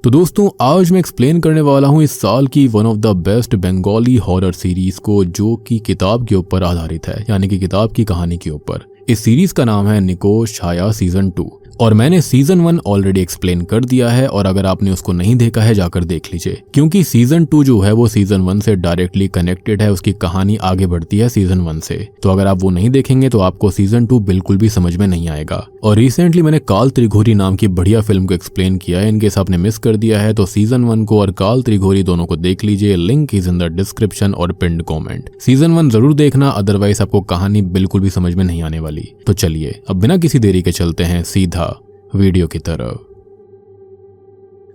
तो दोस्तों आज मैं एक्सप्लेन करने वाला हूँ इस साल की one of the best Bengali horror series को, जो कि किताब के ऊपर आधारित है, यानी कि किताब की कहानी के ऊपर। इस सीरीज का नाम है निकोश छाया सीजन 2 और मैंने सीजन 1 ऑलरेडी एक्सप्लेन कर दिया है, और अगर आपने उसको नहीं देखा है जाकर देख लीजिए, क्योंकि सीजन 2 जो है वो सीजन 1 से डायरेक्टली कनेक्टेड है। उसकी कहानी आगे बढ़ती है सीजन 1 से। तो अगर आप वो नहीं देखेंगे तो आपको सीजन 2 बिल्कुल भी समझ में नहीं आएगा। और रिसेंटली मैंने काल त्रिघोरी नाम की बढ़िया फिल्म को एक्सप्लेन किया है। इनकेस आपने मिस कर दिया है तो सीजन 1 को और काल त्रिघोरी दोनों को देख लीजिए। Link is in the description और पिन्ड कमेंट। सीजन 1 जरूर देखना, अदरवाइज आपको कहानी बिल्कुल भी समझ में नहीं आने वाली। तो चलिए अब बिना किसी देरी के चलते हैं सीधा वीडियो की तरफ।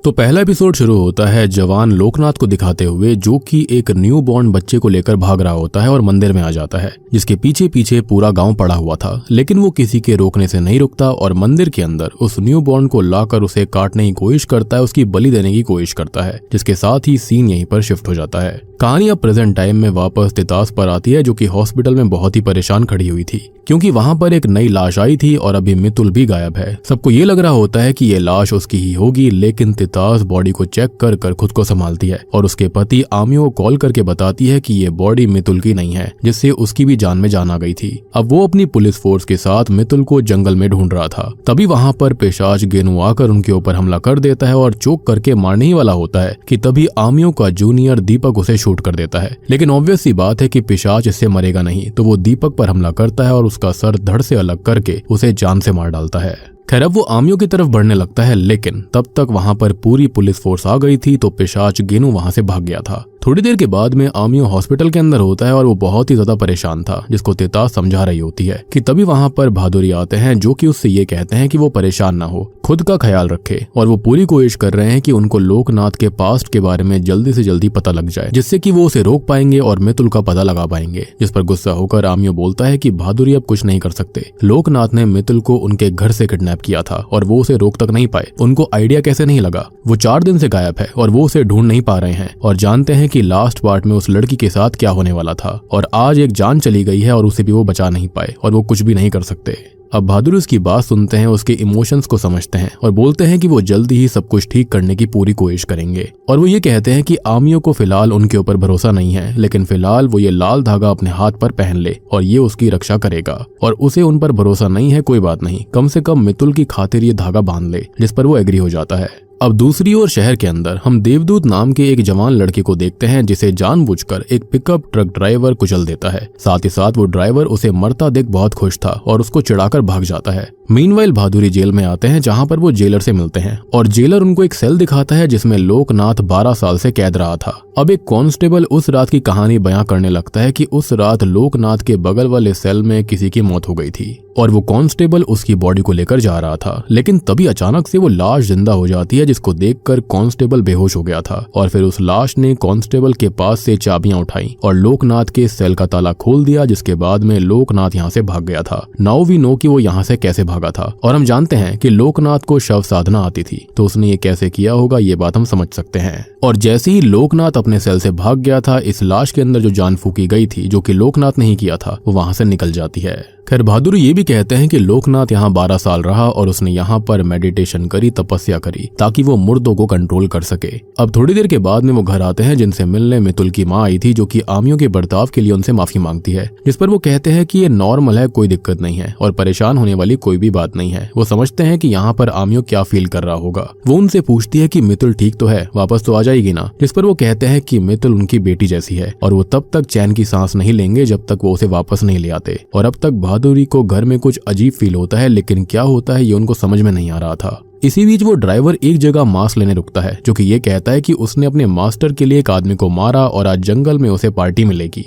तो पहला एपिसोड शुरू होता है जवान लोकनाथ को दिखाते हुए, जो कि एक न्यू बॉर्न बच्चे को लेकर भाग रहा होता है और मंदिर में आ जाता है, जिसके पीछे पीछे पूरा गांव पड़ा हुआ था। लेकिन वो किसी के रोकने से नहीं रुकता और मंदिर के अंदर उस न्यू बॉर्न को लाकर उसे काटने की कोशिश करता है, उसकी बलि देने की कोशिश करता है, जिसके साथ ही सीन यहीं पर शिफ्ट हो जाता है। कहानी अब प्रेजेंट टाइम में वापस तितास पर आती है, जो कि हॉस्पिटल में बहुत ही परेशान खड़ी हुई थी, क्योंकि वहां पर एक नई लाश आई थी और अभी मितुल भी गायब है। सबको ये लग रहा होता है कि ये लाश उसकी ही होगी, लेकिन तितास बॉडी को चेक कर कर खुद को संभालती है और उसके पति आमियो को कॉल करके बताती है कि ये बॉडी मितुल की नहीं है, जिससे उसकी भी जान में जान आ गई थी। अब वो अपनी पुलिस फोर्स के साथ मितुल को जंगल में ढूंढ रहा था। तभी वहां पर पिशाच गेनू आकर उनके ऊपर हमला कर देता है और चोक करके मारने ही वाला होता है कि तभी आमियो का जूनियर दीपक उसे शूट कर देता है। लेकिन ऑब्वियस सी बात है कि पिशाच इससे मरेगा नहीं, तो वो दीपक पर हमला करता है और उसका सर धड़ से अलग करके उसे जान से मार डालता है। खैर अब वो आमियो की तरफ बढ़ने लगता है, लेकिन तब तक वहां पर पूरी पुलिस फोर्स आ गई थी, तो पिशाच गेनू वहां से भाग गया था। थोड़ी देर के बाद में आमियो हॉस्पिटल के अंदर होता है और वो बहुत ही ज्यादा परेशान था, जिसको तितास समझा रही होती है कि तभी वहां पर भादुरी आते हैं, जो कि उससे ये कहते हैं कि वो परेशान ना हो, खुद का ख्याल रखे। और वो पूरी कोशिश कर रहे हैं कि उनको लोकनाथ के पास्ट के बारे में जल्दी से जल्दी पता लग जाए, जिससे कि वो उसे रोक पाएंगे और मितुल का पता लगा पाएंगे। जिस पर गुस्सा होकर आमियो बोलता है कि भादुरी अब कुछ नहीं कर सकते। लोकनाथ ने मितुल को उनके घर से किडनैप किया था और वो उसे रोक तक नहीं पाए। उनको आइडिया कैसे नहीं लगा? वो 4 दिन से गायब है और वो उसे ढूंढ नहीं पा रहे हैं और जानते हैं कि लास्ट पार्ट में उस लड़की के साथ क्या होने वाला था, और आज एक जान चली गई है और उसे भी वो बचा नहीं पाए और वो कुछ भी नहीं कर सकते। अब भादुरी उसकी बात सुनते हैं, उसके इमोशंस को समझते हैं और बोलते हैं कि वो जल्दी ही सब कुछ ठीक करने की पूरी कोशिश करेंगे। और वो ये कहते हैं कि आमियो को फिलहाल उनके ऊपर भरोसा नहीं है, लेकिन फिलहाल वो ये लाल धागा अपने हाथ पर पहन ले और ये उसकी रक्षा करेगा। और उसे उन पर भरोसा नहीं है, कोई बात नहीं, कम से कम मितुल की खातिर ये धागा बांध ले, जिस पर वो एग्री हो जाता है। अब दूसरी ओर शहर के अंदर हम देवदूत नाम के एक जवान लड़के को देखते हैं, जिसे जानबूझकर एक पिकअप ट्रक ड्राइवर कुचल देता है। साथ ही साथ वो ड्राइवर उसे मरता देख बहुत खुश था और उसको चिढ़ाकर भाग जाता है। मीनवाइल भादुरी जेल में आते हैं, जहां पर वो जेलर से मिलते हैं और जेलर उनको एक सेल दिखाता है जिसमें लोकनाथ 12 साल से कैद रहा था। अब एक कांस्टेबल उस रात की कहानी बयां करने लगता है कि उस रात लोकनाथ के बगल वाले सेल में किसी की मौत हो गई थी और वो कांस्टेबल उसकी बॉडी को लेकर जा रहा था। लेकिन तभी अचानक से वो लाश जिंदा हो जाती है, जिसको देखकर कांस्टेबल बेहोश हो गया था और फिर उस लाश ने कांस्टेबल के पास से चाबियां उठाई और लोकनाथ के सेल का ताला खोल दिया, जिसके बाद में लोकनाथ यहाँ से भाग गया था। नाउ वी नो कि वो यहाँ से कैसे भागा था, और हम जानते हैं कि लोकनाथ को शव साधना आती थी, तो उसने ये कैसे किया होगा ये बात हम समझ सकते हैं। और जैसे ही लोकनाथ अपने सेल से भाग गया था, इस लाश के अंदर जो जान फूकी गई थी, जो कि लोकनाथ ने ही किया था, वो वहां से निकल जाती है। खैर भादुरी ये भी कहते हैं कि लोकनाथ यहाँ 12 साल रहा और उसने यहाँ पर मेडिटेशन करी, तपस्या करी, ताकि वो मुर्दों को कंट्रोल कर सके। अब थोड़ी देर के बाद में वो घर आते हैं, जिनसे मिलने मितुल की माँ आई थी, जो कि आमियो के बर्ताव के लिए उनसे माफी मांगती है, जिस पर वो कहते हैं कि ये नॉर्मल है, कोई दिक्कत नहीं है और परेशान होने वाली कोई भी बात नहीं है। वो समझते हैं कि यहाँ पर आमियो क्या फील कर रहा होगा। वो उनसे पूछती है कि मितुल ठीक तो है, वापस तो आ जाएगी ना? जिस पर वो कहते हैं कि मितुल उनकी बेटी जैसी है और वो तब तक चैन की सांस नहीं लेंगे जब तक वो उसे वापस नहीं ले आते। और अब तक भादुरी को घर में कुछ अजीब फील होता है, लेकिन क्या होता है ये उनको समझ में नहीं आ रहा था। इसी बीच वो ड्राइवर एक जगह मांस लेने रुकता है, जो कि ये कहता है कि उसने अपने मास्टर के लिए एक आदमी को मारा और आज जंगल में उसे पार्टी मिलेगी।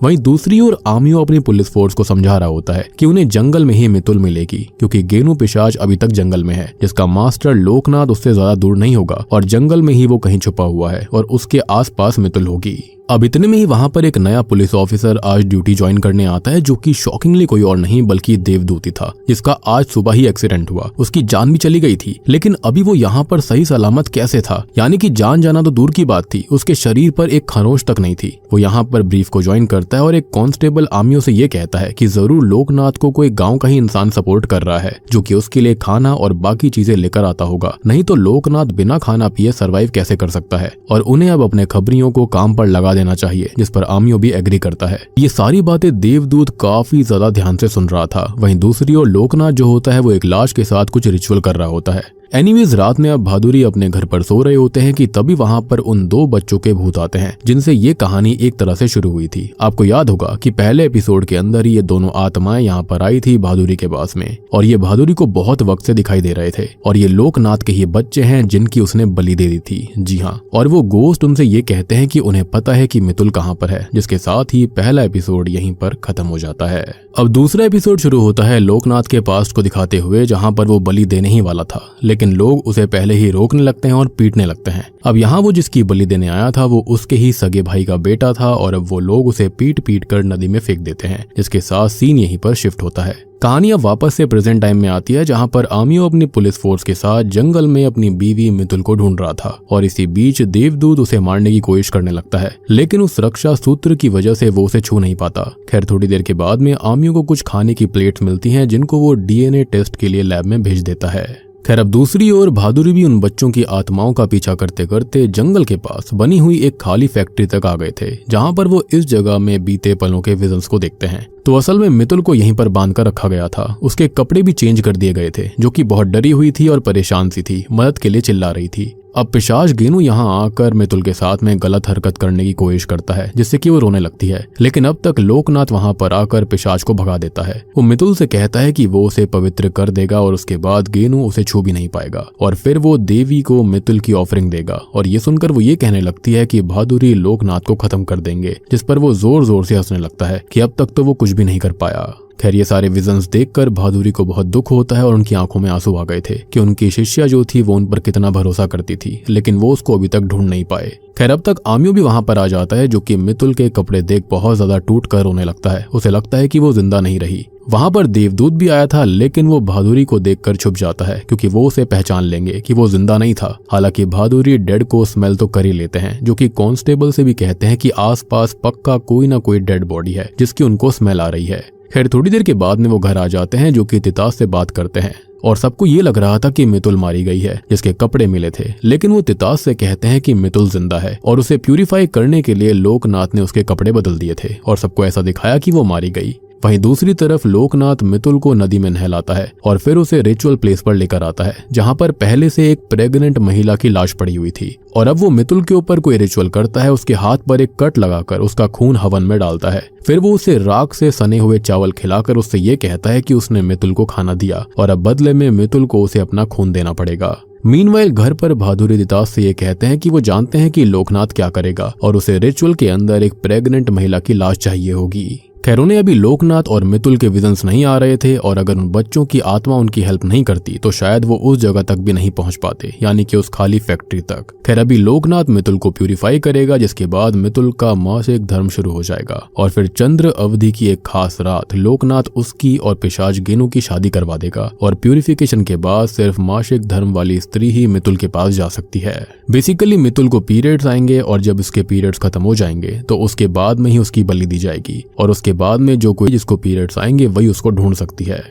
वहीं दूसरी ओर आमियो अपनी पुलिस फोर्स को समझा रहा होता है कि उन्हें जंगल में ही मितुल मिलेगी, क्योंकि गेनू पिशाच अभी तक जंगल में है, जिसका मास्टर लोकनाथ उससे ज्यादा दूर नहीं होगा और जंगल में ही वो कहीं छुपा हुआ है और उसके आसपास मितुल होगी। अब इतने में ही वहां पर एक नया पुलिस ऑफिसर आज ड्यूटी ज्वाइन करने आता है, जो कि शॉकिंगली कोई और नहीं बल्कि देवदूत ही था, जिसका आज सुबह ही एक्सीडेंट हुआ। उसकी जान भी चली गई थी, लेकिन अभी वो यहाँ पर सही सलामत कैसे था? यानी कि जान जाना तो दूर की बात थी, उसके शरीर पर एक खरोंच तक नहीं थी। वो यहाँ पर ब्रीफ को ज्वाइन करता है और एक कांस्टेबल आमियों से ये कहता है कि जरूर लोकनाथ को कोई गाँव का ही इंसान सपोर्ट कर रहा है, जो कि उसके लिए खाना और बाकी चीजें लेकर आता होगा, नहीं तो लोकनाथ बिना खाना पिए सर्वाइव कैसे कर सकता है। और उन्हें अब अपने खबरियों को काम पर लगा देना चाहिए, जिस पर आमियो भी एग्री करता है। ये सारी बातें देवदूत काफी ज्यादा ध्यान से सुन रहा था। वहीं दूसरी ओर लोकनाथ जो होता है वो एक लाश के साथ कुछ रिचुअल कर रहा होता है। एनीवेज रात में अब बहादुरी अपने घर पर सो रहे होते हैं कि तभी वहां पर उन 2 बच्चों के भूत आते हैं, जिनसे ये कहानी एक तरह से शुरू हुई थी। आपको याद होगा कि पहले एपिसोड के अंदर ही ये दोनों आत्माएं यहाँ पर आई थी बहादुरी के पास में, और ये बहादुरी को बहुत वक्त से दिखाई दे रहे थे। और ये लोकनाथ के ही बच्चे हैं जिनकी उसने बलि दे दी थी। जी हाँ, और वो गोस्ट उनसे ये कहते हैं कि उन्हें पता है कि मितुल कहाँ पर है, जिसके साथ ही पहला एपिसोड यहीं पर खत्म हो जाता है। अब दूसरा एपिसोड शुरू होता है लोकनाथ के पास्ट को दिखाते हुए, जहाँ पर वो बलि देने ही वाला था, लेकिन लोग उसे पहले ही रोकने लगते हैं और पीटने लगते हैं। अब यहाँ वो जिसकी बलि देने आया था वो उसके ही सगे भाई का बेटा था, और अब वो लोग उसे पीट पीट कर नदी में फेंक देते हैं, जिसके साथ सीन यहीं पर शिफ्ट होता है। कहानी अब वापस से प्रेजेंट टाइम में आती है, जहां पर आमियो अपनी पुलिस फोर्स के साथ जंगल में अपनी बीवी मितुल को ढूंढ रहा था, और इसी बीच देवदूत उसे मारने की कोशिश करने लगता है, लेकिन उस रक्षा सूत्र की वजह से वो उसे छू नहीं पाता। खैर थोड़ी देर के बाद में आमियो को कुछ खाने की प्लेट्स मिलती हैं, जिनको वो डीएनए टेस्ट के लिए लैब में भेज देता है। खैर अब दूसरी ओर बहादुरी भी उन बच्चों की आत्माओं का पीछा करते करते जंगल के पास बनी हुई एक खाली फैक्ट्री तक आ गए थे, जहां पर वो इस जगह में बीते पलों के विजन्स को देखते हैं। तो असल में मितुल को यहीं पर बांध कर रखा गया था। उसके कपड़े भी चेंज कर दिए गए थे, जो कि बहुत डरी हुई थी और परेशान सी थी, मदद के लिए चिल्ला रही थी। अब पिशाच गेनू यहाँ आकर मितुल के साथ में गलत हरकत करने की कोशिश करता है, जिससे कि वो रोने लगती है, लेकिन अब तक लोकनाथ वहां पर आकर पिशाच को भगा देता है। वो मितुल से कहता है कि वो उसे पवित्र कर देगा और उसके बाद गेनू उसे छू भी नहीं पाएगा, और फिर वो देवी को मितुल की ऑफरिंग देगा। और ये सुनकर वो ये कहने लगती है कि बहादुरी लोकनाथ को खत्म कर देंगे, जिस पर वो जोर जोर से हंसने लगता है कि अब तक तो वो कुछ भी नहीं कर पाया। खैर ये सारे विजन्स देखकर बहादुरी को बहुत दुख होता है और उनकी आंखों में आंसू आ गए थे कि उनकी शिष्या जो थी वो उन पर कितना भरोसा करती थी, लेकिन वो उसको अभी तक ढूंढ नहीं पाए। खैर अब तक आमियो भी वहां पर आ जाता है, जो कि मितुल के कपड़े देख बहुत ज्यादा टूट कर रोने लगता है। उसे लगता है कि वो जिंदा नहीं रही। वहां पर देवदूत भी आया था, लेकिन वो बहादुरी को देखकर छुप जाता है, क्योंकि वो उसे पहचान लेंगे कि वो जिंदा नहीं था। हालांकि बहादुरी डेड को स्मेल तो कर ही लेते हैं, जो कि कांस्टेबल से भी कहते हैं कि आसपास पक्का कोई ना कोई डेड बॉडी है जिसकी उनको स्मेल आ रही है। खैर थोड़ी देर के बाद में वो घर आ जाते हैं, जो कि तितास से बात करते हैं, और सबको ये लग रहा था कि मितुल मारी गई है, जिसके कपड़े मिले थे, लेकिन वो तितास से कहते हैं कि मितुल जिंदा है, और उसे प्यूरिफाई करने के लिए लोकनाथ ने उसके कपड़े बदल दिए थे, और सबको ऐसा दिखाया कि वो मारी गई। वहीं दूसरी तरफ लोकनाथ मितुल को नदी में नहलाता है और फिर उसे रिचुअल प्लेस पर लेकर आता है, जहां पर पहले से एक प्रेग्नेंट महिला की लाश पड़ी हुई थी। और अब वो मितुल के ऊपर कोई रिचुअल करता है, उसके हाथ पर एक कट लगाकर उसका खून हवन में डालता है। फिर वो उसे राख से सने हुए चावल खिलाकर उससे ये कहता है कि उसने मितुल को खाना दिया, और अब बदले में मितुल को उसे अपना खून देना पड़ेगा। मीनवाइल घर पर बहादुरी तितास से ये कहते हैं कि वो जानते हैं कि लोकनाथ क्या करेगा, और उसे रिचुअल के अंदर एक प्रेग्नेंट महिला की लाश चाहिए होगी। खैर उन्हें अभी लोकनाथ और मितुल के विजन्स नहीं आ रहे थे, और अगर उन बच्चों की आत्मा उनकी हेल्प नहीं करती तो शायद वो उस जगह तक भी नहीं पहुंच पाते, यानी कि उस खाली फैक्ट्री तक। खैर अभी लोकनाथ मितुल को प्यूरिफाई करेगा, जिसके बाद मितुल का मासिक धर्म शुरू हो जाएगा, और फिर चंद्र अवधि की एक खास रात लोकनाथ उसकी और पिशाच गेनू की शादी करवा देगा, और प्यूरिफिकेशन के बाद सिर्फ मासिक धर्म वाली स्त्री ही मितुल के पास जा सकती है। बेसिकली मितुल को पीरियड्स आएंगे, और जब उसके पीरियड्स खत्म हो जाएंगे तो उसके बाद में ही उसकी बलि दी जाएगी, और उसके बाद में जो कोई जिसको पीरियड्स आएंगे वही उसको ढूंढ सकती है।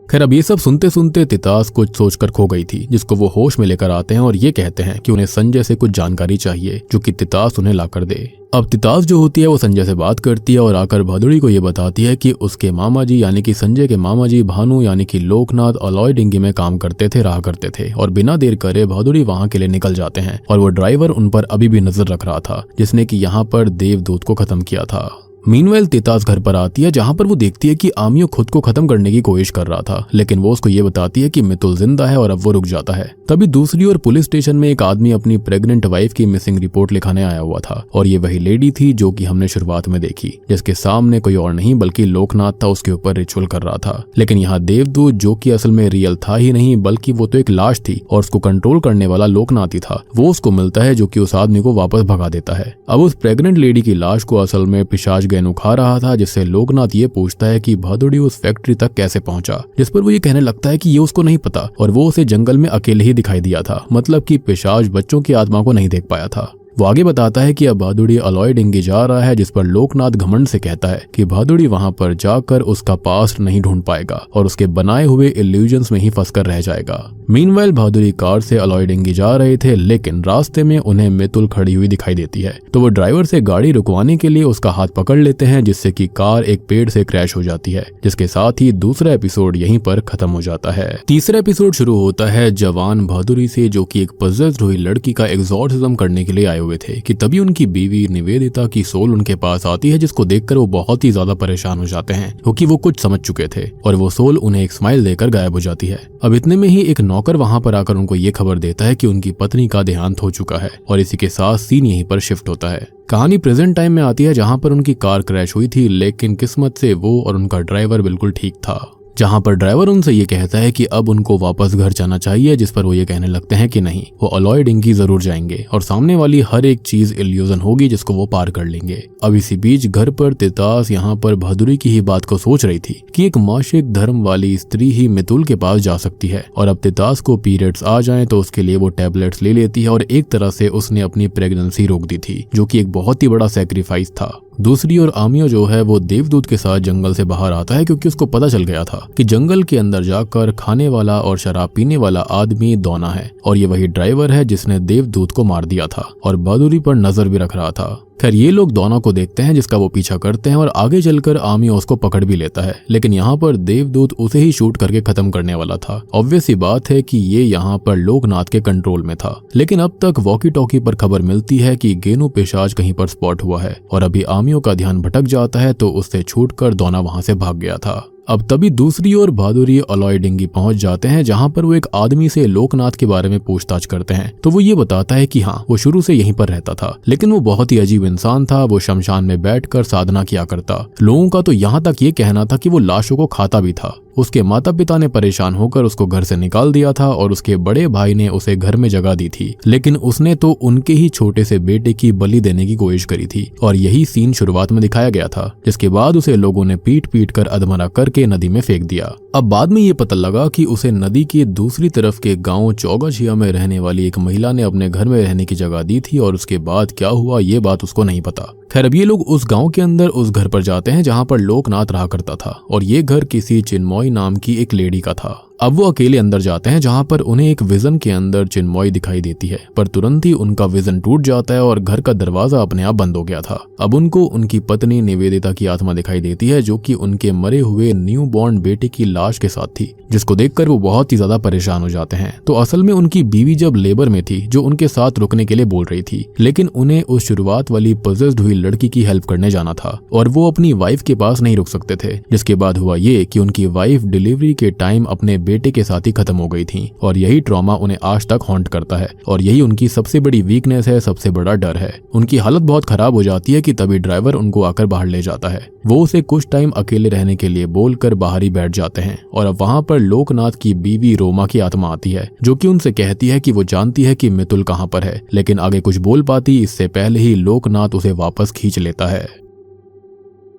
खैर अब ये सब सुनते सुनते तितास कुछ सोचकर खो गई थी, जिसको वो होश में लेकर आते हैं और ये कहते हैं कि उन्हें संजय से कुछ जानकारी चाहिए, जो कि तितास उन्हें लाकर दे। अब तितास जो होती है वो संजय से बात करती है और आकर बहादुरी को ये बताती है कि उसके मामा जी यानी कि संजय के मामा जी भानु यानी कि लोकनाथ अलॉय डिंगी में काम करते थे, रहा करते थे, और बिना देर करे बहादुरी वहां के लिए निकल जाते हैं, और वो ड्राइवर उन पर अभी भी नजर रख रहा था, जिसने कि यहाँ पर देवदूत को खत्म किया था। मीनवाइल तितास घर पर आती है जहां पर वो देखती है कि आमियो खुद को खत्म करने की कोशिश कर रहा था, लेकिन वो उसको ये बताती है कि मितुल जिंदा है और अब वो रुक जाता है। तभी दूसरी ओर पुलिस स्टेशन में एक आदमी अपनी प्रेग्नेंट वाइफ की मिसिंग रिपोर्ट लिखाने आया हुआ था और ये वही लेडी थी जो कि हमने शुरुआत में देखी, जिसके सामने कोई और नहीं बल्कि लोकनाथ था, उसके ऊपर रिचुअल कर रहा था। लेकिन यहाँ देवदूत जो कि असल में रियल था ही नहीं बल्कि वो तो एक लाश थी और उसको कंट्रोल करने वाला लोकनाथ ही था, वो उसको मिलता है जो कि उस आदमी को वापस भगा देता है। अब उस प्रेग्नेंट लेडी की लाश को असल में पिशाच गैनू खा रहा था, जिससे लोकनाथ ये पूछता है कि भादुड़ी उस फैक्ट्री तक कैसे पहुंचा, जिस पर वो ये कहने लगता है कि ये उसको नहीं पता और वो उसे जंगल में अकेले ही दिखाई दिया था, मतलब कि पिशाच बच्चों की आत्मा को नहीं देख पाया था। वो आगे बताता है कि अब भादुड़ी अलॉय डिंगी जा रहा है, जिस पर लोकनाथ घमंड से कहता है कि भादुड़ी वहां पर जाकर उसका पास्ट नहीं ढूंढ पाएगा और उसके बनाए हुए इल्यूजन्स में ही फंसकर रह जाएगा। मीनवाइल भादुड़ी कार से अलॉय डिंगी जा रहे थे, लेकिन रास्ते में उन्हें मितुल खड़ी हुई दिखाई देती है, तो वो ड्राइवर से गाड़ी रुकवाने के लिए उसका हाथ पकड़ लेते हैं, जिससे कि कार एक पेड़ से क्रैश हो जाती है, जिसके साथ ही दूसरा एपिसोड यहीं पर खत्म हो जाता है। तीसरा एपिसोड शुरू होता है जवान भादुड़ी से, जो कि एक पजेस्ड हुई लड़की का एग्जॉर्सिज्म करने के लिए आए हुए थे कि तभी उनकी बीवी निवेदिता की सोल उनके पास आती है, जिसको देखकर वो बहुत ही ज्यादा परेशान हो जाते हैं क्योंकि वो कुछ समझ चुके थे और वो सोल उन्हें एक स्माइल देकर गायब हो जाती है। अब इतने में ही एक नौकर वहां पर आकर उनको ये खबर देता है कि उनकी पत्नी का देहांत हो चुका है और इसी के साथ सीन यहीं पर शिफ्ट होता है। कहानी प्रेजेंट टाइम में आती है जहां पर उनकी कार क्रैश हुई थी, लेकिन किस्मत से वो और उनका ड्राइवर बिल्कुल ठीक था, जहां पर ड्राइवर उनसे ये कहता है कि अब उनको वापस घर जाना चाहिए, जिस पर वो ये कहने लगते हैं कि नहीं, वो अलॉय डिंगी जरूर जाएंगे और सामने वाली हर एक चीज इल्यूजन होगी जिसको वो पार कर लेंगे। अब इसी बीच घर पर तितास यहाँ पर भादुड़ी की ही बात को सोच रही थी कि एक मासिक धर्म वाली स्त्री ही मितुल के पास जा सकती है और अब तितास को पीरियड्स आ जाएं तो उसके लिए वो टैबलेट्स ले लेती है और एक तरह से उसने अपनी प्रेगनेंसी रोक दी थी, जो कि एक बहुत ही बड़ा सैक्रिफाइस था। दूसरी ओर आमियो जो है वो देवदूत के साथ जंगल से बाहर आता है क्योंकि उसको पता चल गया था कि जंगल के अंदर जाकर खाने वाला और शराब पीने वाला आदमी दोना है और ये वही ड्राइवर है जिसने देवदूत को मार दिया था और भादुड़ी पर नजर भी रख रहा था। खैर ये लोग दोना को देखते हैं जिसका वो पीछा करते हैं और आगे चलकर आमियो उसको पकड़ भी लेता है, लेकिन यहाँ पर देवदूत उसे ही शूट करके खत्म करने वाला था। ऑब्वियस सी बात है कि ये यहाँ पर लोकनाथ के कंट्रोल में था, लेकिन अब तक वॉकी टॉकी पर खबर मिलती है कि गेनू पिशाच कहीं पर स्पॉट हुआ है और अभी आमियो का ध्यान भटक जाता है तो उससे छूटकर दोना वहां से भाग गया था। अब तभी दूसरी ओर भादुड़ी अलॉय डिंगी पहुंच जाते हैं जहां पर वो एक आदमी से लोकनाथ के बारे में पूछताछ करते हैं, तो वो ये बताता है कि हाँ वो शुरू से यहीं पर रहता था, लेकिन वो बहुत ही अजीब इंसान था। वो शमशान में बैठकर साधना किया करता। लोगों का तो यहाँ तक ये कहना था कि वो लाशों को खाता भी था। उसके माता पिता ने परेशान होकर उसको घर से निकाल दिया था और उसके बड़े भाई ने उसे घर में जगह दी थी, लेकिन उसने तो उनके ही छोटे से बेटे की बलि देने की कोशिश करी थी और यही सीन शुरुआत में दिखाया गया था, जिसके बाद उसे लोगों ने पीट पीट कर अधमरा करके नदी में फेंक दिया। अब बाद में ये पता लगा कि उसे नदी के दूसरी तरफ के गांव चौगाछिया में रहने वाली एक महिला ने अपने घर में रहने की जगह दी थी और उसके बाद क्या हुआ ये बात उसको नहीं पता। खैर अब ये लोग उस गांव के अंदर उस घर पर जाते हैं जहां पर लोकनाथ रहा करता था और ये घर किसी चिन्मयी नाम की एक लेडी का था। अब वो अकेले अंदर जाते हैं जहां पर उन्हें एक विजन के अंदर चिन्मयी दिखाई देती है, पर तुरंत ही उनका विजन टूट जाता है और घर का दरवाजा अपने आप बंद हो गया था। अब उनको उनकी पत्नी निवेदिता की आत्मा दिखाई देती है जो कि उनके मरे हुए न्यू बॉर्न बेटे की लाश के साथ थी, जिसको देखकर वो बहुत ही ज्यादा परेशान हो जाते हैं। तो असल में उनकी बीवी जब लेबर में थी जो उनके साथ रुकने के लिए बोल रही थी, लेकिन उन्हें उस शुरुआत वाली पजेस्ड हुई लड़की की हेल्प करने जाना था और वो अपनी वाइफ के पास नहीं रुक सकते थे। जिसके बाद हुआ ये कि उनकी वाइफ डिलीवरी के टाइम अपने बेटे के साथ ही खत्म हो गई थी और यही ट्रॉमा उन्हें आज तक हॉन्ट करता है और यही उनकी सबसे बड़ी वीकनेस है, सबसे बड़ा डर है। उनकी हालत बहुत खराब हो जाती है कि तभी ड्राइवर उनको आकर बाहर ले जाता है। वो उसे कुछ टाइम अकेले रहने के लिए बोलकर बाहर ही बैठ जाते हैं और अब वहां पर लोकनाथ की बीवी रोमा की आत्मा आती है जो कि उनसे कहती है कि वो जानती है कि मितुल कहां पर है, लेकिन आगे कुछ बोल पाती इससे पहले ही लोकनाथ उसे वापस खींच लेता है।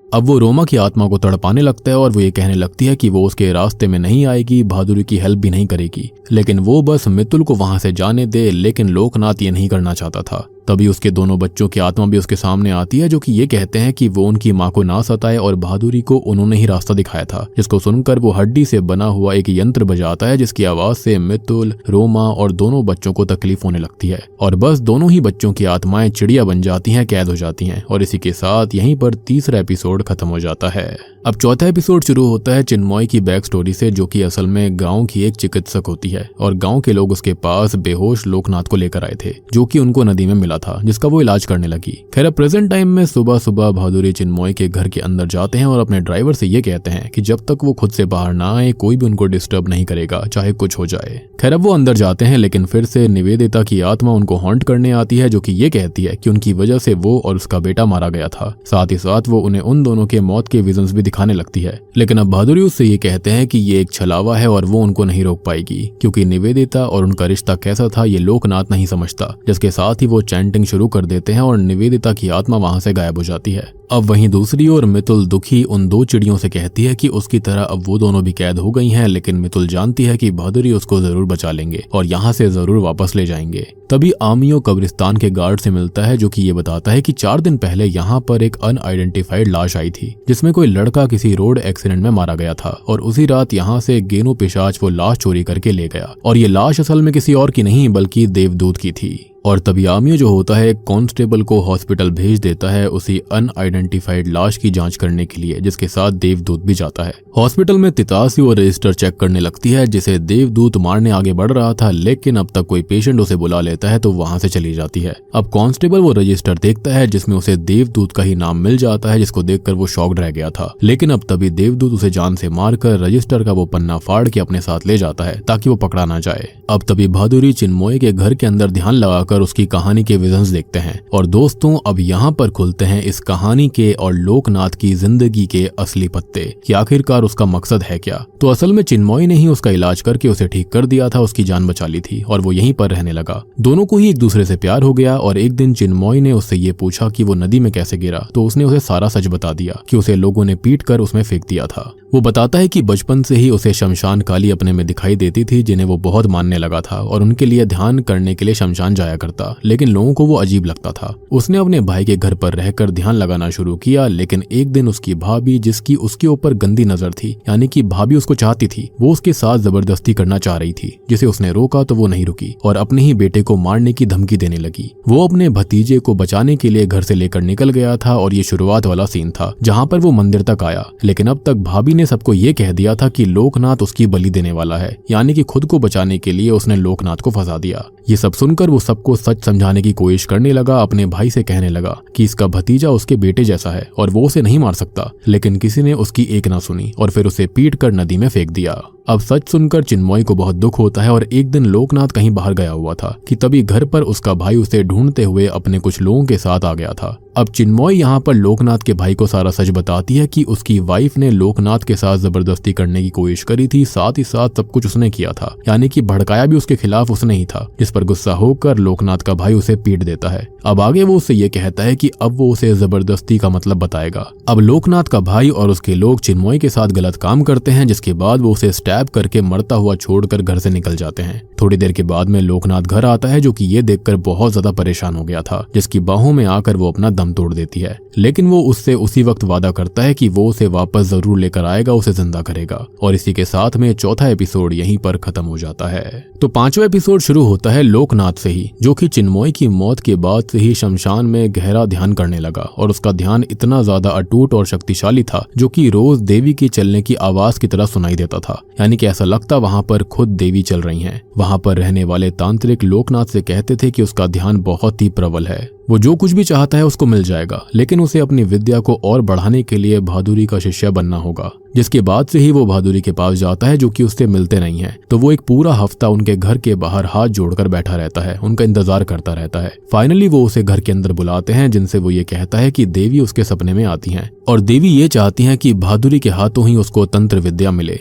अब वो रोमा की आत्मा को तड़पाने लगता है और वो ये कहने लगती है कि वो उसके रास्ते में नहीं आएगी, भादुड़ी की हेल्प भी नहीं करेगी, लेकिन वो बस मितुल को वहां से जाने दे। लेकिन लोकनाथ ये नहीं करना चाहता था। तभी उसके दोनों बच्चों की आत्मा भी उसके सामने आती है जो कि ये कहते हैं कि वो उनकी माँ को ना सताए और भादुड़ी को उन्होंने ही रास्ता दिखाया था, जिसको सुनकर वो हड्डी से बना हुआ एक यंत्र बजाता है जिसकी आवाज से मितुल, रोमा और दोनों बच्चों को तकलीफ होने लगती है और बस दोनों ही बच्चों की आत्माएं चिड़िया बन जाती हैं, कैद हो जाती हैं और इसी के साथ यहीं पर तीसरा एपिसोड खत्म हो जाता है। अब चौथा एपिसोड शुरू होता है चिन्मय की बैक स्टोरी से, जो कि असल में गांव की एक चिकित्सक होती है और गांव के लोग उसके पास बेहोश लोकनाथ को लेकर आए थे, जो कि उनको नदी में मिला था, जिसका वो इलाज करने लगी। खैर अब प्रेजेंट टाइम में सुबह सुबह भादुरी चिन्मय के घर के अंदर जाते हैं और अपने ड्राइवर से ये कहते हैं कि जब तक वो खुद से बाहर ना आए कोई भी उनको डिस्टर्ब नहीं करेगा, चाहे कुछ हो जाए। खैर अब वो अंदर जाते हैं, लेकिन फिर से निवेदिता की आत्मा उनको हॉन्ट करने आती है, जो कि ये कहती है कि उनकी वजह से वो और उसका बेटा मारा गया था। साथ ही साथ वो उन्हें उन दोनों के मौत के विजन्स भी दिखाने लगती है। लेकिन अब भादुरी उससे ये कहते हैं कि ये एक छलावा है और वो उनको नहीं रोक पाएगी, क्योंकि निवेदिता और उनका रिश्ता कैसा था ये लोकनाथ नहीं समझता। जिसके साथ ही वो चैंटिंग शुरू कर देते हैं और निवेदिता की आत्मा वहां से गायब हो जाती है। अब वहीं दूसरी ओर मितुल दुखी उन दो चिड़ियों से कहती है कि उसकी तरह अब वो दोनों भी कैद हो गई हैं, लेकिन मितुल जानती है कि भादुरी उसको जरूर बचा लेंगे और यहाँ से जरूर वापस ले जाएंगे। तभी आमियो कब्रिस्तान के गार्ड से मिलता है, जो कि ये बताता है कि 4 दिन पहले यहाँ पर एक अनआइडेंटिफाइड लाश आई थी, जिसमें कोई लड़का किसी रोड एक्सीडेंट में मारा गया था और उसी रात यहाँ से गेनो पिशाच वो लाश चोरी करके ले गया और ये लाश असल में किसी और की नहीं बल्कि देवदूत की थी। और तभी आमियो जो होता है एक कांस्टेबल को हॉस्पिटल भेज देता है उसी अनआइडेंटिफाइड लाश की जांच करने के लिए, जिसके साथ देवदूत भी जाता है। हॉस्पिटल में तितासी और रजिस्टर चेक करने लगती है, जिसे देवदूत मारने आगे बढ़ रहा था, लेकिन अब तक कोई पेशेंट उसे बुला लेता है तो वहां से चली जाती है। अब कांस्टेबल वो रजिस्टर देखता है जिसमें उसे देवदूत का ही नाम मिल जाता है, जिसको देखकर वो शॉक्ड रह गया था। लेकिन अब तभी देवदूत उसे जान से मारकर रजिस्टर का वो पन्ना फाड़ के अपने साथ ले जाता है ताकि वो पकड़ा ना जाए। अब तभी भादुरी चिन्मय के घर के अंदर ध्यान लगाकर उसकी कहानी के विजन्स देखते हैं। और दोस्तों अब यहाँ पर खुलते हैं इस कहानी के और लोकनाथ की जिंदगी के असली पत्ते कि आखिरकार उसका मकसद है क्या। तो असल में चिन्मय ने ही उसका इलाज करके उसे ठीक कर दिया था, उसकी जान बचा ली थी और वो यहीं पर रहने लगा। दोनों को ही एक दूसरे से प्यार हो गया और एक दिन चिन्मय ने उससे ये पूछा कि वो नदी में कैसे गिरा, तो उसने उसे सारा सच बता दिया कि उसे लोगों ने पीट कर उसमें फेंक दिया था। वो बताता है कि बचपन से ही उसे शमशान काली अपने में दिखाई देती थी, जिन्हें वो बहुत मानने लगा था और उनके लिए ध्यान करने के लिए शमशान जाया करता, लेकिन लोगों को वो अजीब लगता था। उसने अपने भाई के घर पर रहकर ध्यान लगाना शुरू किया, लेकिन एक दिन उसकी भाभी, जिसकी उसके ऊपर गंदी नजर थी, यानी कि भाभी उसको चाहती थी, वो उसके साथ जबरदस्ती करना चाह रही थी, जिसे उसने रोका तो वो नहीं रुकी और अपने ही बेटे को मारने की धमकी देने लगी। वो अपने भतीजे को बचाने के लिए घर से लेकर निकल गया था और ये शुरुआत वाला सीन था जहाँ पर वो मंदिर तक आया, लेकिन अब तक भाभी ने सबको ये कह दिया था कि लोकनाथ उसकी बलि देने वाला है, यानी कि खुद को बचाने के लिए उसने लोकनाथ को फंसा दिया। ये सब सुनकर वो सबको सच समझाने की कोशिश करने लगा, अपने भाई से कहने लगा कि इसका भतीजा उसके बेटे जैसा है और वो उसे नहीं मार सकता, लेकिन किसी ने उसकी एक ना सुनी और फिर उसे पीट कर नदी में फेंक दिया। अब सच सुनकर चिन्मय को बहुत दुख होता है और एक दिन लोकनाथ कहीं बाहर गया हुआ था कि तभी घर पर उसका भाई उसे ढूंढते हुए अपने कुछ लोगों के साथ आ गया था। अब चिन्मय यहाँ पर लोकनाथ के भाई को सारा सच बताती है कि उसकी वाइफ ने लोकनाथ के साथ जबरदस्ती करने की कोशिश करी थी, साथ ही साथ सब कुछ उसने किया था, यानी कि भड़काया भी उसके खिलाफ उसने ही था, जिस पर गुस्सा होकर लोकनाथ का भाई उसे पीट देता है। अब आगे वो उससे ये कहता है कि अब वो उसे जबरदस्ती का मतलब बताएगा। अब लोकनाथ का भाई और उसके लोग चिन्मय के साथ गलत काम करते हैं, जिसके बाद वो उसे स्टैब करके मरता हुआ छोड़कर घर से निकल जाते हैं। थोड़ी देर के बाद में लोकनाथ घर आता है, जो कि ये देखकर बहुत ज्यादा परेशान हो गया था, जिसकी बाहों में आकर वो अपना दम तोड़ देती है, लेकिन वो उससे उसी वक्त वादा करता है कि वो उसे वापस जरूर लेकर आएगा, उसे जिंदा करेगा। और इसी के साथ में चौथा एपिसोड यहीं पर खत्म हो जाता है। तो पांचवा एपिसोड शुरू होता है लोकनाथ से ही, जो कि चिन्मय की मौत के बाद से ही शमशान में गहरा ध्यान करने लगा और उसका ध्यान इतना ज्यादा अटूट और शक्तिशाली था, जो कि रोज देवी की चलने की आवाज की तरह सुनाई देता था, यानी कि ऐसा लगता वहां पर खुद देवी चल रही हैं। वहां पर रहने वाले तांत्रिक लोकनाथ से कहते थे कि उसका ध्यान बहुत ही प्रबल है, वो जो कुछ भी चाहता है उसको मिल जाएगा, लेकिन उसे अपनी विद्या को और बढ़ाने के लिए भादुरी का शिष्य बनना होगा। जिसके बाद से ही वो भादुरी के पास जाता है, जो कि उससे मिलते नहीं है। तो वो एक पूरा हफ्ता उनके घर के बाहर हाथ जोड़कर बैठा रहता है, उनका इंतजार करता रहता है। फाइनली वो उसे घर के अंदर बुलाते हैं, जिनसे वो ये कहता है कि देवी उसके सपने में आती हैं और देवी ये चाहती हैं कि भादुरी के हाथों ही उसको तंत्र विद्या मिले।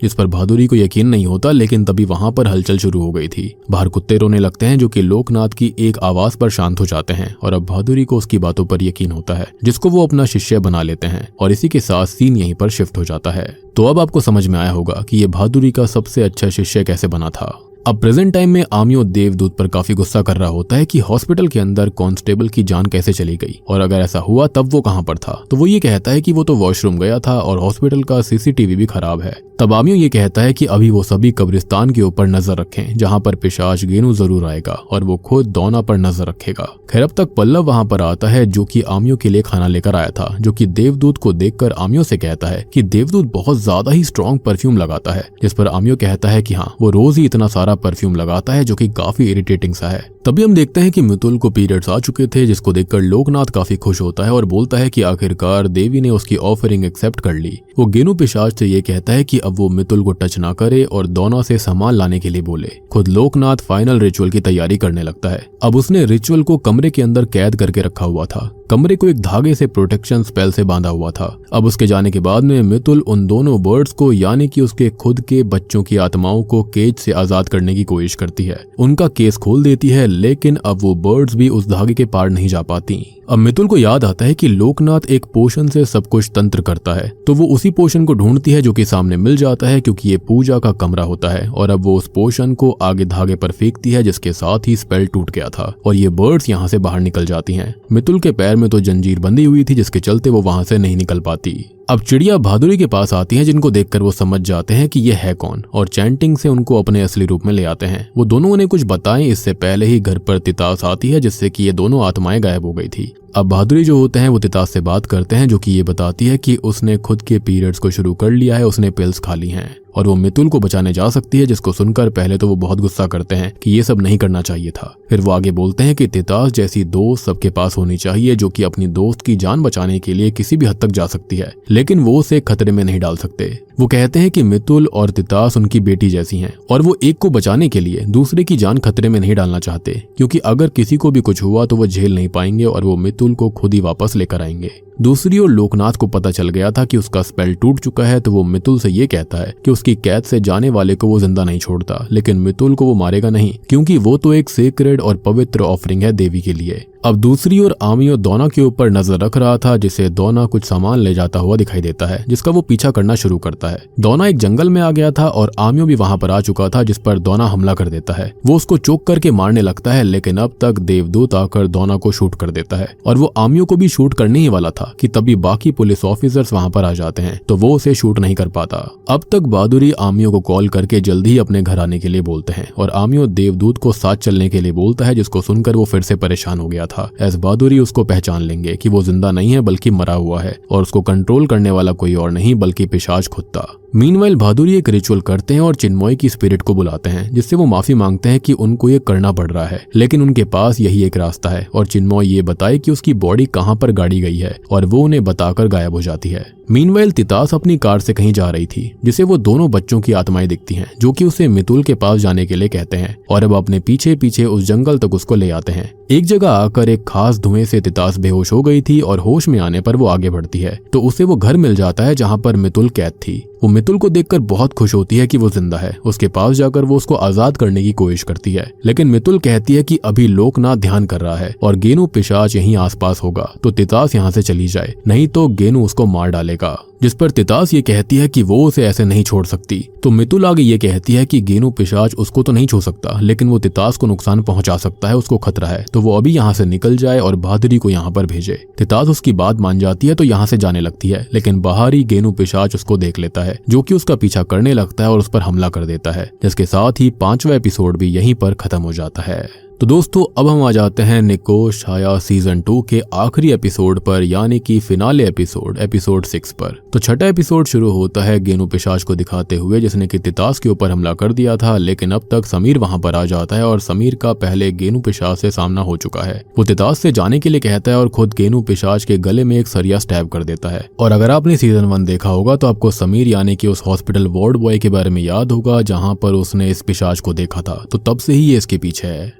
जिस पर भादुरी को यकीन नहीं होता, लेकिन तभी वहां पर हलचल शुरू हो गई थी। बाहर कुत्ते रोने लगते हैं, जो कि लोकनाथ की एक आवाज पर शांत हो जाते हैं और अब भादुरी को उसकी बातों पर यकीन होता है, जिसको वो अपना शिष्य बना लेते हैं और इसी के साथ सीन यहीं पर शिफ्ट हो जाता है। तो अब आपको समझ में आया होगा कि ये भादुरी का सबसे अच्छा शिष्य कैसे बना था। अब प्रेजेंट टाइम में आमियो देवदूत पर काफी गुस्सा कर रहा होता है कि हॉस्पिटल के अंदर कांस्टेबल की जान कैसे चली गई और अगर ऐसा हुआ तब वो कहां पर था। तो वो ये कहता है कि वो तो वॉशरूम गया था और हॉस्पिटल का सीसीटीवी भी खराब है। तब आमियो ये कहता है कि अभी वो सभी कब्रिस्तान के ऊपर नजर रखें जहां पर पिशाच गेनू जरूर आएगा और वो खुद दोना पर नजर रखेगा। खैर अब तक पल्लव वहां पर आता है जो कि आमियो के लिए खाना लेकर आया था, जो कि देवदूत को देखकर आमियो से कहता है कि देवदूत बहुत ज्यादा ही स्ट्रॉन्ग परफ्यूम लगाता है, जिस पर आमियो कहता है कि हाँ वो रोज ही इतना सारा परफ्यूम लगाता है जो कि काफी इरिटेटिंग सा है। तभी हम देखते हैं कि मितुल को पीरियड्स आ चुके थे, जिसको देखकर लोकनाथ काफी खुश होता है और बोलता है कि आखिरकार देवी ने उसकी ऑफरिंग एक्सेप्ट कर ली। वो गेनू पिशाच से ये कहता है कि अब वो मितुल को टच ना करे और दोनों से सामान लाने के लिए बोले। खुद लोकनाथ फाइनल रिचुअल की तैयारी करने लगता है। अब उसने रिचुअल को कमरे के अंदर कैद करके रखा हुआ था। कमरे को एक धागे से प्रोटेक्शन स्पेल से बांधा हुआ था। अब उसके जाने के बाद में मितुल उन दोनों बर्ड्स को यानी कि उसके खुद के बच्चों की आत्माओं को केज से आजाद करने की कोशिश करती है। उनका केस खोल देती है, लेकिन अब वो बर्ड्स भी उस धागे के पार नहीं जा पाती। अब मितुल को याद आता है कि लोकनाथ एक पोशन से सब कुछ तंत्र करता है, तो वो उसी पोशन को ढूंढती है जो कि सामने मिल जाता है क्योंकि ये पूजा का कमरा होता है। और अब वो उस पोशन को आगे धागे पर फेंकती है, जिसके साथ ही स्पेल टूट गया था और ये बर्ड्स यहाँ से बाहर निकल जाती हैं। मितुल के पैर में तो जंजीर बंधी हुई थी, जिसके चलते वो वहां से नहीं निकल पाती। अब चिड़िया बहादुरी के पास आती हैं, जिनको देखकर वो समझ जाते हैं कि ये है कौन और चैंटिंग से उनको अपने असली रूप में ले आते हैं। वो दोनों उन्हें कुछ बताएं इससे पहले ही घर पर तितास आती है, जिससे कि ये दोनों आत्माएं गायब हो गई थी। अब बहादुरी जो होते हैं वो तितास से बात करते हैं, जो कि ये बताती है कि उसने खुद के पीरियड्स को शुरू कर लिया है, उसने पिल्स खा ली हैं और वो मितुल को बचाने जा सकती है, जिसको सुनकर पहले तो वो बहुत गुस्सा करते हैं कि ये सब नहीं करना चाहिए था। फिर वो आगे बोलते हैं कि तितास जैसी दोस्त सबके पास होनी चाहिए, जो कि अपनी दोस्त की जान बचाने के लिए किसी भी हद तक जा सकती है, लेकिन वो उसे खतरे में नहीं डाल सकते। वो कहते हैं कि मितुल और तितास उनकी बेटी जैसी हैं और वो एक को बचाने के लिए दूसरे की जान खतरे में नहीं डालना चाहते, क्योंकि अगर किसी को भी कुछ हुआ तो वो झेल नहीं पाएंगे और वो मितुल को खुद ही वापस लेकर आएंगे। दूसरी ओर लोकनाथ को पता चल गया था कि उसका स्पेल टूट चुका है, तो वो मितुल से ये कहता है कि उसकी कैद से जाने वाले को वो जिंदा नहीं छोड़ता, लेकिन मितुल को वो मारेगा नहीं, क्योंकि वो तो एक सेक्रेड और पवित्र ऑफरिंग है देवी के लिए। अब दूसरी ओर आमियो दोना के ऊपर नजर रख रहा था, जिसे दोना कुछ सामान ले जाता हुआ दिखाई देता है, जिसका वो पीछा करना शुरू करता है। दोना एक जंगल में आ गया था और आमियो भी वहां पर आ चुका था, जिस पर दोना हमला कर देता है। वो उसको चोक करके मारने लगता है, लेकिन अब तक देवदूत आकर दोना को शूट कर देता है और वो आमियो को भी शूट करने ही वाला था कि तभी बाकी पुलिस ऑफिसर्स वहां पर आ जाते हैं, तो वो उसे शूट नहीं कर पाता। अब तक बहादुरी आमियो को कॉल करके जल्दी ही अपने घर आने के लिए बोलते हैं और आमियो देवदूत को साथ चलने के लिए बोलता है, जिसको सुनकर वो फिर से परेशान हो गया था। एस बहादुरी उसको पहचान लेंगे कि वो जिंदा नहीं है बल्कि मरा हुआ है और उसको कंट्रोल करने वाला कोई और नहीं बल्कि पिशाच खुद था। मीनवाइल बहादुरी एक रिचुअल करते हैं और चिन्मय की स्पिरिट को बुलाते हैं, जिससे वो माफी मांगते हैं कि उनको ये करना पड़ रहा है, लेकिन उनके पास यही एक रास्ता है और चिन्मय ये बताए कि उसकी बॉडी कहां पर गाड़ी गई है और वो उन्हें बताकर गायब हो जाती है। मीनवाइल तितास अपनी कार से कहीं जा रही थी, जिसे वो दोनों बच्चों की आत्माएं दिखती हैं, जो कि उसे मितुल के पास जाने के लिए कहते हैं और अब अपने पीछे पीछे उस जंगल तक उसको ले आते हैं। एक जगह आकर एक खास धुएं से तितास बेहोश हो गई थी और होश में आने पर वो आगे बढ़ती है, तो उसे वो घर मिल जाता है जहाँ पर मितुल कैद थी। वो मितुल को देखकर बहुत खुश होती है कि वो जिंदा है। उसके पास जाकर वो उसको आजाद करने की कोशिश करती है, लेकिन मितुल कहती है कि अभी लोकनाथ ध्यान कर रहा है और गेनू पिशाच यहीं आसपास होगा, तो तितास यहाँ से चली जाए, नहीं तो गेनू उसको मार डालेगा। जिस पर तितास ये कहती है कि वो उसे ऐसे नहीं छोड़ सकती। तो मितुल आगे ये कहती है कि गेनू पिशाच उसको तो नहीं छू सकता, लेकिन वो तितास को नुकसान पहुंचा सकता है, उसको खतरा है, तो वो अभी यहाँ से निकल जाए और बहादुरी को यहाँ पर भेजे। तितास उसकी बात मान जाती है तो यहाँ से जाने लगती है, लेकिन बाहर ही गेनू पिशाच उसको देख लेता है, जो कि उसका पीछा करने लगता है और उस पर हमला कर देता है, जिसके साथ ही 5वां एपिसोड भी यहीं पर खत्म हो जाता है। तो दोस्तों अब हम आ जाते हैं निको छाया सीजन 2 के आखिरी एपिसोड पर, यानी कि फिनाले एपिसोड 6 पर। तो छठा एपिसोड शुरू होता है गेनू पिशाच को दिखाते हुए, जिसने कि तितास के ऊपर हमला कर दिया था, लेकिन अब तक समीर वहां पर आ जाता है और समीर का पहले गेनू पिशाच से सामना हो चुका है। वो तितास से जाने के लिए कहता है और खुद गेनू पिशाच के गले में एक सरिया स्टैब कर देता है। और अगर आपने सीजन 1 देखा होगा तो आपको समीर यानी कि उस हॉस्पिटल वार्ड बॉय के बारे में याद होगा, जहां पर उसने इस पिशाच को देखा था, तो तब से ही ये इसके पीछे है।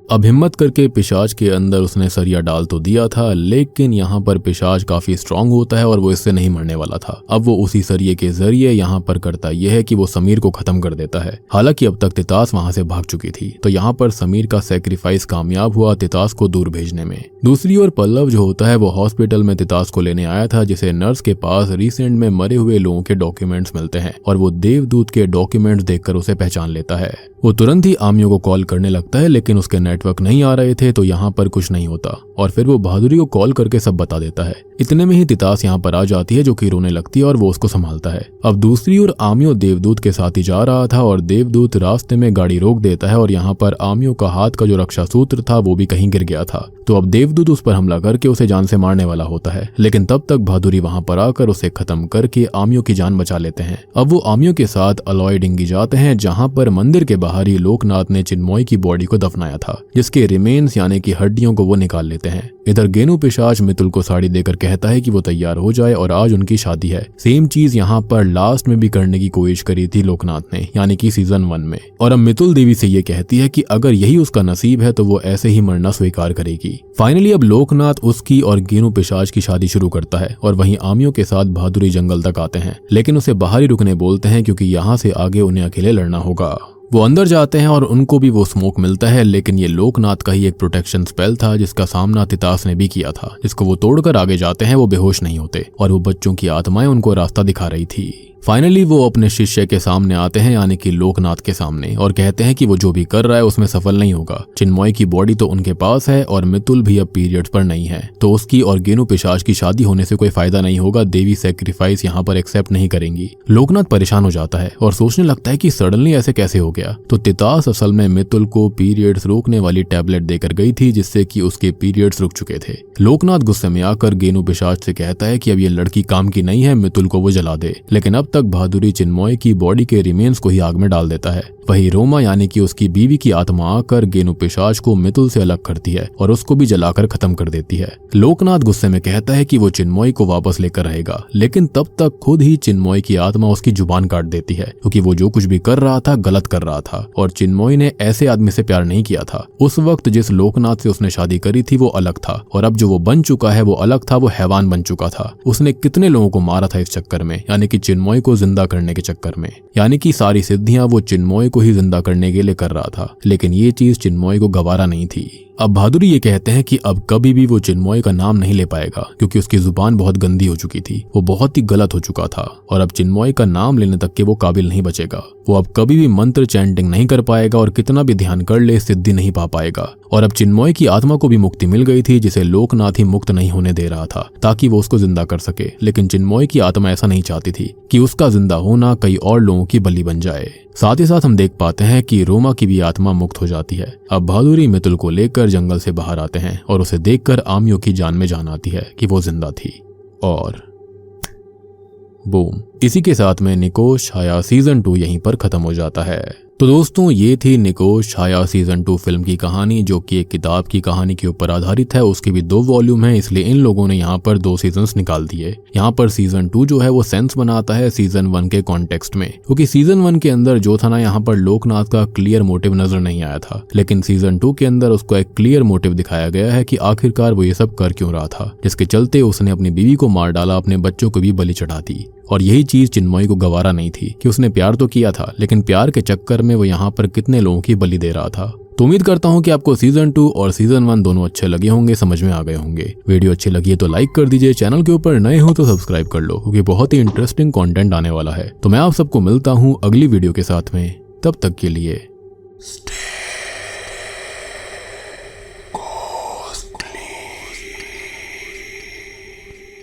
अब हिम्मत करके पिशाच के अंदर उसने सरिया डाल तो दिया था, लेकिन यहाँ पर पिशाच काफी स्ट्रांग होता है और वो इससे नहीं मरने वाला था। अब वो उसी सरिये के जरिए यहाँ पर करता यह है कि वो समीर को खत्म कर देता है। हालांकि अब तक तितास वहां से भाग चुकी थी, तो यहाँ पर समीर का सेक्रीफाइस कामयाब हुआ तितास को दूर भेजने में। दूसरी ओर पल्लव जो होता है वो हॉस्पिटल में तितास को लेने आया था, जिसे नर्स के पास रिसेंट में मरे हुए लोगों के डॉक्यूमेंट्स मिलते हैं और वो देवदूत के डॉक्यूमेंट्स देखकर उसे पहचान लेता है। वो तुरंत ही आमियों को कॉल करने लगता है, लेकिन उसके नेटवर्क नहीं आ रहे थे, तो यहाँ पर कुछ नहीं होता और फिर वो बहादुरी को कॉल करके सब बता देता है। इतने में ही तितास यहाँ पर आ जाती है, जो कि रोने लगती है और वो उसको संभालता है। अब दूसरी ओर आमियों देवदूत के साथ ही जा रहा था और देवदूत रास्ते में गाड़ी रोक देता है और यहाँ पर आमियों का हाथ का जो रक्षा सूत्र था वो भी कहीं गिर गया था। तो अब देवदूत उस पर हमला करके उसे जान से मारने वाला होता है, लेकिन तब तक बहादुरी वहां पर आकर उसे खत्म करके आमियों की जान बचा लेते हैं। अब वो आमियों के साथ अलॉय डिंगी जाते हैं, जहाँ पर मंदिर के बाहर ही लोकनाथ ने चिन्मय की बॉडी को दफनाया था, जिसके रिमेन्स यानी कि हड्डियों को वो निकाल लेते हैं। इधर गेनू पिशाच मितुल को साड़ी देकर कहता है कि वो तैयार हो जाए और आज उनकी शादी है। सेम चीज यहाँ पर लास्ट में भी करने की कोशिश करी थी लोकनाथ ने, यानी कि सीजन 1 में। और अब मितुल देवी से ये कहती है कि अगर यही उसका नसीब है तो वो ऐसे ही मरना स्वीकार करेगी। फाइनली अब लोकनाथ उसकी और गेनू पिशाच की शादी शुरू करता है और वहीं आमियों के साथ बहादुरी जंगल तक आते हैं, लेकिन उसे बाहर ही रुकने बोलते हैं क्योंकि यहाँ से आगे उन्हें अकेले लड़ना होगा। वो अंदर जाते हैं और उनको भी वो स्मोक मिलता है, लेकिन ये लोकनाथ का ही एक प्रोटेक्शन स्पेल था जिसका सामना तितास ने भी किया था, जिसको वो तोड़कर आगे जाते हैं। वो बेहोश नहीं होते और वो बच्चों की आत्माएं उनको रास्ता दिखा रही थी। फाइनली वो अपने शिष्य के सामने आते हैं, यानी कि लोकनाथ के सामने, और कहते हैं कि वो जो भी कर रहा है उसमें सफल नहीं होगा। चिन्मय की बॉडी तो उनके पास है और मितुल भी अब पीरियड्स पर नहीं है, तो उसकी और गेनू पिशाच की शादी होने से कोई फायदा नहीं होगा। देवी सेक्रीफाइस यहाँ पर एक्सेप्ट नहीं करेंगी। लोकनाथ परेशान हो जाता है और सोचने लगता है कि सडनली ऐसे कैसे हो गया। तो तितास असल में मितुल को पीरियड्स रोकने वाली टैबलेट देकर गई थी, जिससे कि उसके पीरियड्स रुक चुके थे। लोकनाथ गुस्से में आकर गेनू पिशाच से कहता है कि अब ये लड़की काम की नहीं है, मितुल को वो जला दे। लेकिन अब तक बहादुरी चिन्मय की बॉडी के रिमेन्स को ही आग में डाल देता है। वही रोमा यानी कि उसकी बीवी की आत्मा आकर गेनू पिशाच को मितुल से अलग करती है और उसको भी जलाकर खत्म कर देती है। लोकनाथ गुस्से में कहता है कि वो चिन्मय को वापस लेकर रहेगा, लेकिन तब तक खुद ही चिन्मय की आत्मा उसकी जुबान काट देती है, क्योंकि वो जो कुछ भी कर रहा था गलत कर रहा था और चिन्मय ने ऐसे आदमी से प्यार नहीं किया था। उस वक्त जिस लोकनाथ से उसने शादी करी थी वो अलग था और अब जो वो बन चुका है वो अलग था। वो हैवान बन चुका था। उसने कितने लोगों को मारा था इस चक्कर में, यानी कि चिन्मय को जिंदा करने के चक्कर में। यानी कि सारी सिद्धियां वो चिन्मय को ही जिंदा करने के लिए कर रहा था, लेकिन ये चीज चिन्मय को गवारा नहीं थी। अब बहादुरी ये कहते हैं कि अब कभी भी वो चिन्मय का नाम नहीं ले पाएगा, क्योंकि उसकी जुबान बहुत गंदी हो चुकी थी। वो बहुत ही गलत हो चुका था और अब चिन्मय का नाम लेने तक के वो काबिल नहीं बचेगा। वो अब कभी भी मंत्र चैंटिंग नहीं कर पाएगा और कितना भी ध्यान कर ले सिद्धि नहीं पा पाएगा। और अब चिन्मय की आत्मा को भी मुक्ति मिल गई थी, जिसे लोकनाथ ही मुक्त नहीं होने दे रहा था ताकि वो उसको जिंदा कर सके। लेकिन चिन्मय की आत्मा ऐसा नहीं चाहती थी कि उसका जिंदा होना कई और लोगों की बलि बन जाए। साथ ही साथ हम देख पाते हैं कि रोमा की भी आत्मा मुक्त हो जाती है। अब बहादुरी मितुल को लेकर जंगल से बाहर आते हैं और उसे देखकर आमियों की जान में जान आती है कि वो जिंदा थी। और बूम, इसी के साथ में निकोश छाया सीजन 2 यहीं पर खत्म हो जाता है। तो दोस्तों ये थी निकोश छाया सीजन 2 फिल्म की कहानी, जो कि एक किताब की कहानी के ऊपर आधारित है। उसके भी 2 वॉल्यूम हैं, इसलिए इन लोगों ने यहाँ पर 2 सीजन्स निकाल दिए। यहाँ पर सीजन 2 जो है वो सेंस बनाता है सीजन 1 के कॉन्टेक्स्ट में, क्योंकि सीजन 1 के अंदर जो था ना, यहाँ पर लोकनाथ का क्लियर मोटिव नजर नहीं आया था, लेकिन सीजन 2 के अंदर उसको एक क्लियर मोटिव दिखाया गया है कि आखिरकार वो ये सब कर क्यों रहा था, जिसके चलते उसने अपनी बीवी को मार डाला, अपने बच्चों को भी बलि चढ़ा दी। और यही चीज चिन्मय को गवारा नहीं थी कि उसने प्यार तो किया था, लेकिन प्यार के चक्कर में वो यहाँ पर कितने लोगों की बलि दे रहा था। तो उम्मीद करता हूँ कि आपको सीजन 2 और सीजन 1 दोनों अच्छे लगे होंगे, समझ में आ गए होंगे। वीडियो अच्छी लगी है तो लाइक कर दीजिए, चैनल के ऊपर नए हो तो सब्सक्राइब कर लो, क्योंकि बहुत ही इंटरेस्टिंग कंटेंट आने वाला है। तो मैं आप सबको मिलता हूँ अगली वीडियो के साथ में, तब तक के लिए